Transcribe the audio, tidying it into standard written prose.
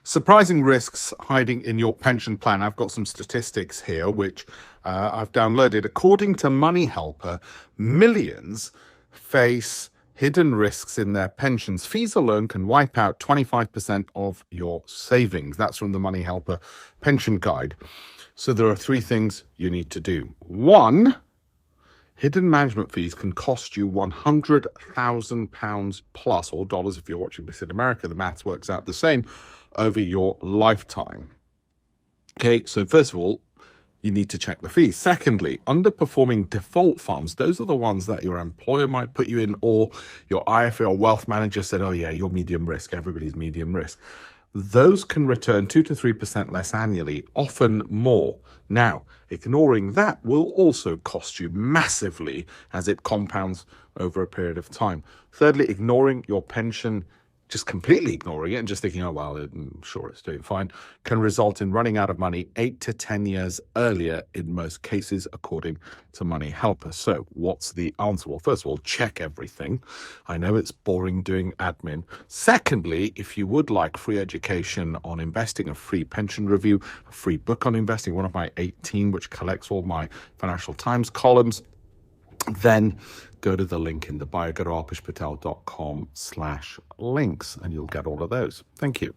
Surprising risks hiding in your pension plan. I've got some statistics here, which I've downloaded. According to Money Helper, millions face hidden risks in their pensions. Fees alone can wipe out 25% of your savings. That's from the Money Helper pension guide. So there are three things you need to do. One, hidden management fees can cost you £100,000 plus, or dollars if you're watching this in America. The maths works out the same over your lifetime. Okay, so first of all, you need to check the fees. Secondly, underperforming default funds. Those are the ones that your employer might put you in, or your IFA or wealth manager said, oh yeah, you're medium risk. Everybody's medium risk. Those can return 2 to 3% less annually, often more. Now, ignoring that will also cost you massively as it compounds over a period of time. Thirdly, ignoring your pension, just completely ignoring it and just thinking, oh, well, I'm sure it's doing fine, can result in running out of money 8 to 10 years earlier in most cases, according to Money Helper. So what's the answer? Well, first of all, check everything. I know it's boring doing admin. Secondly, if you would like free education on investing, a free pension review, a free book on investing, one of my 18, which collects all my Financial Times columns, then go to the link in the bio. Go to alpeshpatel.com/links and you'll get all of those. Thank you.